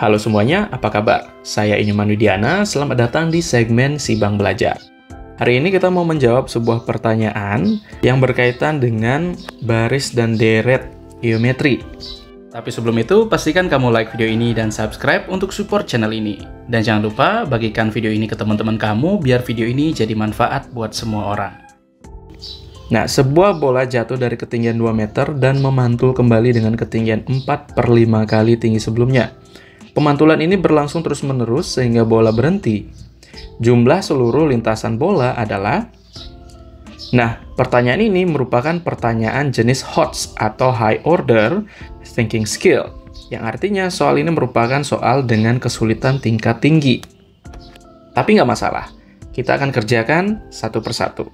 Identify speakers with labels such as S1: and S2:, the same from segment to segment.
S1: Halo semuanya, apa kabar? Saya Inyman Widiana, selamat datang di segmen Sibang Belajar. Hari ini kita mau menjawab sebuah pertanyaan yang berkaitan dengan baris dan deret geometri. Tapi sebelum itu, pastikan kamu like video ini dan subscribe untuk support channel ini. Dan jangan lupa bagikan video ini ke teman-teman kamu biar video ini jadi manfaat buat semua orang. Nah, sebuah bola jatuh dari ketinggian 2 meter dan memantul kembali dengan ketinggian 4/5 kali tinggi sebelumnya. Pemantulan ini berlangsung terus-menerus sehingga bola berhenti. Jumlah seluruh lintasan bola adalah... Nah, pertanyaan ini merupakan pertanyaan jenis HOTS atau High Order Thinking Skill, yang artinya soal ini merupakan soal dengan kesulitan tingkat tinggi. Tapi nggak masalah, kita akan kerjakan satu persatu.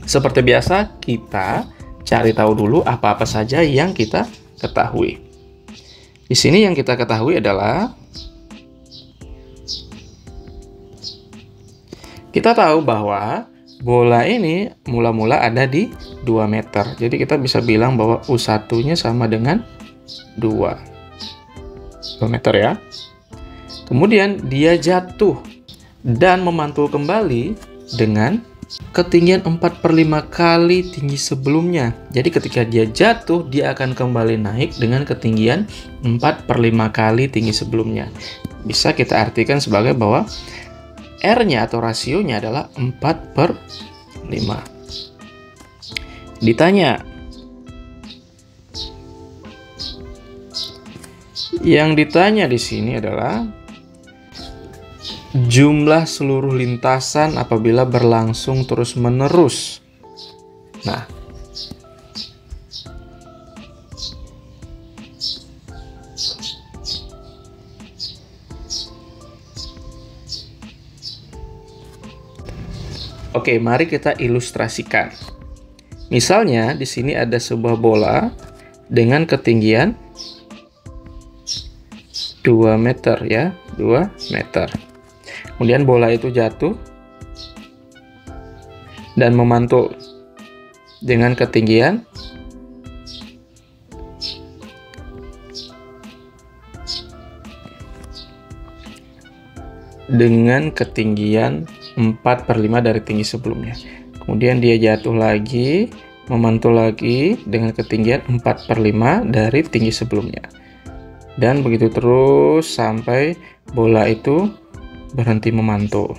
S1: Seperti biasa, kita cari tahu dulu apa-apa saja yang kita ketahui. Di sini yang kita ketahui adalah kita tahu bahwa bola ini mula-mula ada di 2 meter. Jadi kita bisa bilang bahwa U1-nya sama dengan 2 meter ya. Kemudian dia jatuh dan memantul kembali dengan ketinggian 4/5 kali tinggi sebelumnya. Jadi ketika dia jatuh, dia akan kembali naik dengan ketinggian 4/5 kali tinggi sebelumnya. Bisa kita artikan sebagai bahwa R-nya atau rasionya adalah 4/5. Ditanya, yang ditanya di sini adalah jumlah seluruh lintasan apabila berlangsung terus-menerus. Nah, oke, mari kita ilustrasikan. Misalnya di sini ada sebuah bola dengan ketinggian 2 meter ya, 2 meter. Kemudian bola itu jatuh dan memantul dengan ketinggian 4/5 dari tinggi sebelumnya. Kemudian dia jatuh lagi, memantul lagi dengan ketinggian 4/5 dari tinggi sebelumnya. Dan begitu terus sampai bola itu berhenti memantul.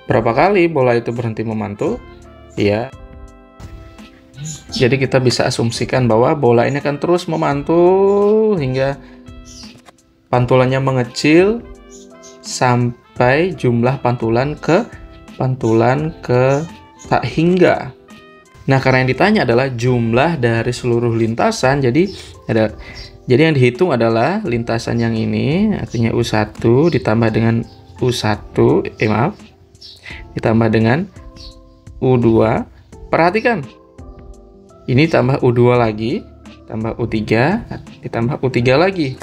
S1: Berapa kali bola itu berhenti memantul? Ya. Jadi kita bisa asumsikan bahwa bola ini akan terus memantul hingga pantulannya mengecil sampai jumlah pantulan ke tak hingga. Nah, karena yang ditanya adalah jumlah dari seluruh lintasan, jadi yang dihitung adalah lintasan yang ini, artinya U1 ditambah dengan ditambah dengan U2. Perhatikan, ini tambah U2 lagi, tambah U3, ditambah U3 lagi.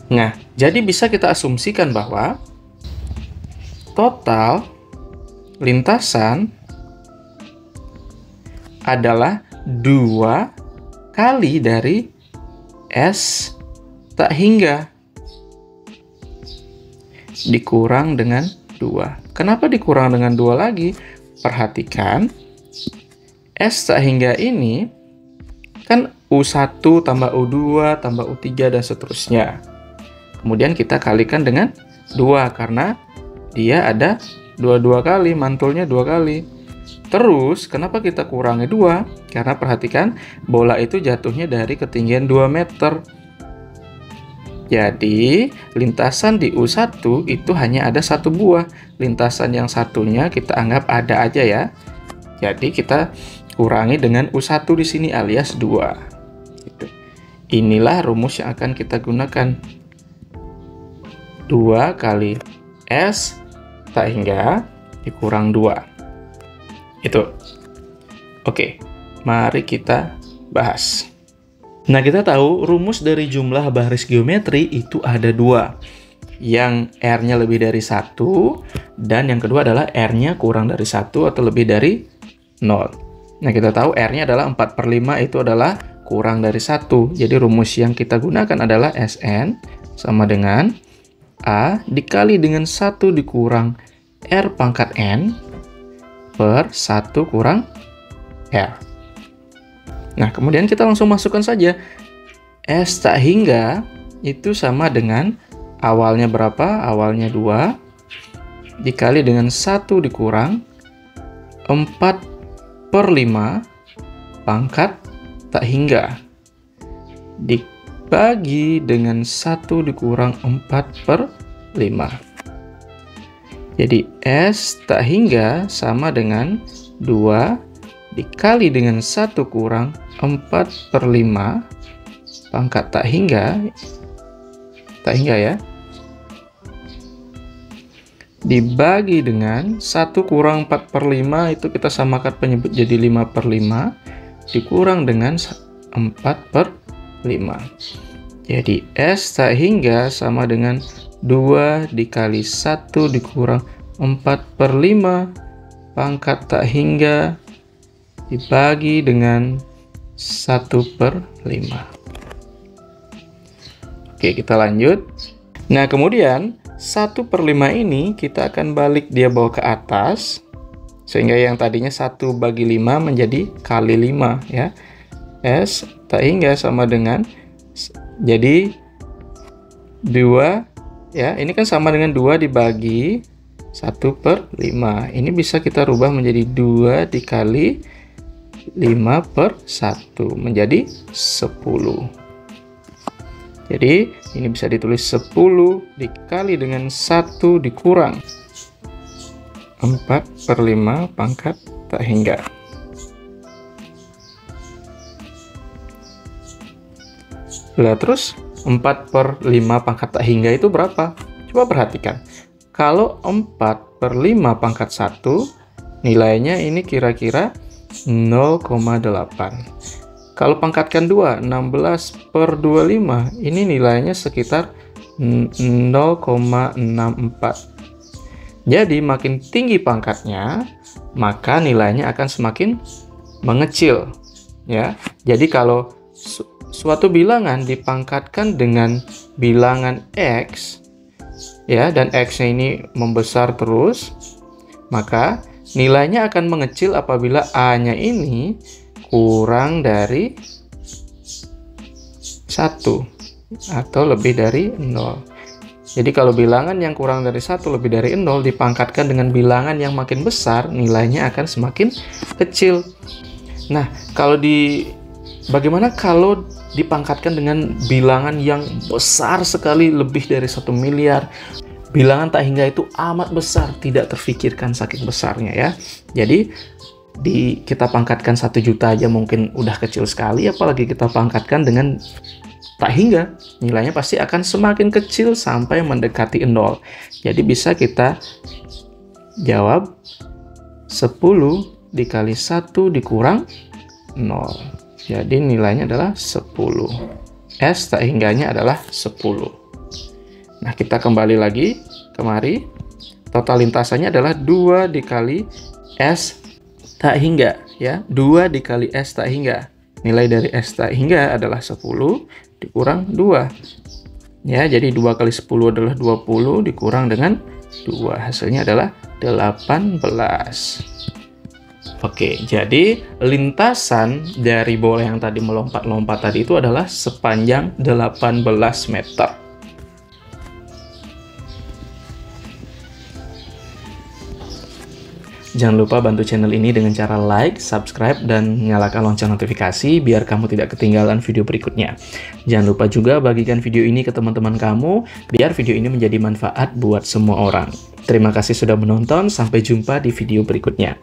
S1: Nah, jadi bisa kita asumsikan bahwa total lintasan adalah 2 kali dari S tak hingga dikurang dengan 2. Kenapa dikurang dengan 2 lagi? Perhatikan, S tak hingga ini kan U1 tambah U2 tambah U3 dan seterusnya. Kemudian kita kalikan dengan 2 karena dia ada 2 kali, mantulnya 2 kali. Terus, kenapa kita kurangi 2? Karena perhatikan, bola itu jatuhnya dari ketinggian 2 meter. Jadi, lintasan di U1 itu hanya ada 1 buah. Lintasan yang satunya kita anggap ada aja ya. Jadi, kita kurangi dengan U1 di sini alias 2. Gitu. Inilah rumus yang akan kita gunakan. 2 kali S tak hingga dikurang 2. Itu. Oke, mari kita bahas. Nah, kita tahu rumus dari jumlah baris geometri itu ada 2. Yang R-nya lebih dari 1, dan yang kedua adalah R-nya kurang dari 1 atau lebih dari 0. Nah, kita tahu R-nya adalah 4/5, itu adalah kurang dari 1. Jadi rumus yang kita gunakan adalah Sn sama dengan A dikali dengan 1 dikurang R pangkat N per 1 kurang R. Nah, kemudian kita langsung masukkan saja. S tak hingga itu sama dengan awalnya berapa? Awalnya 2 dikali dengan 1 dikurang 4/5 pangkat tak hingga dibagi dengan 1 dikurang 4/5. Jadi S tak hingga sama dengan 2 dikali dengan 1 kurang 4/5 pangkat tak hingga ya, dibagi dengan 1 kurang 4/5 itu kita samakan penyebut jadi 5/5 dikurang dengan 4/5. Jadi S tak hingga sama dengan 2 dikali 1 dikurang 4/5 pangkat tak hingga dibagi dengan 1/5. Oke, kita lanjut. Nah, kemudian 1/5 ini kita akan balik dia bawa ke atas, sehingga yang tadinya 1 bagi 5 menjadi kali 5 ya. S tak hingga sama dengan, jadi 2 ya, ini kan sama dengan 2 dibagi 1/5. Ini bisa kita rubah menjadi 2 dikali 5/1 menjadi 10. Jadi ini bisa ditulis 10 dikali dengan 1 dikurang 4/5 pangkat tak hingga. Lah terus 4/5 pangkat tak hingga itu berapa? Coba perhatikan. Kalau 4/5 pangkat 1, nilainya ini kira-kira 0,8. Kalau pangkatkan 2, 16/25, ini nilainya sekitar 0,64. Jadi makin tinggi pangkatnya, maka nilainya akan semakin mengecil. Ya, jadi kalau suatu bilangan dipangkatkan dengan bilangan X, ya, dan X-nya ini membesar terus, maka nilainya akan mengecil apabila A-nya ini kurang dari 1 atau lebih dari 0. Jadi kalau bilangan yang kurang dari 1 lebih dari 0 dipangkatkan dengan bilangan yang makin besar, nilainya akan semakin kecil. Nah, bagaimana kalau dipangkatkan dengan bilangan yang besar sekali, lebih dari 1 miliar? Bilangan tak hingga itu amat besar, tidak terfikirkan saking besarnya ya. Jadi kita pangkatkan 1 juta aja mungkin udah kecil sekali, apalagi kita pangkatkan dengan tak hingga, nilainya pasti akan semakin kecil sampai mendekati 0. Jadi bisa kita jawab 10 dikali 1 dikurang 0. Jadi nilainya adalah 10. S tak hingganya adalah 10. Nah, kita kembali lagi kemari. Total lintasannya adalah 2 dikali S tak hingga ya, 2 dikali S tak hingga. Nilai dari S tak hingga adalah 10 dikurang 2. Ya, jadi 2 kali 10 adalah 20 dikurang dengan 2. Hasilnya adalah 18. Oke, jadi lintasan dari bola yang tadi melompat-lompat tadi itu adalah sepanjang 18 meter. Jangan lupa bantu channel ini dengan cara like, subscribe, dan nyalakan lonceng notifikasi biar kamu tidak ketinggalan video berikutnya. Jangan lupa juga bagikan video ini ke teman-teman kamu biar video ini menjadi manfaat buat semua orang. Terima kasih sudah menonton, sampai jumpa di video berikutnya.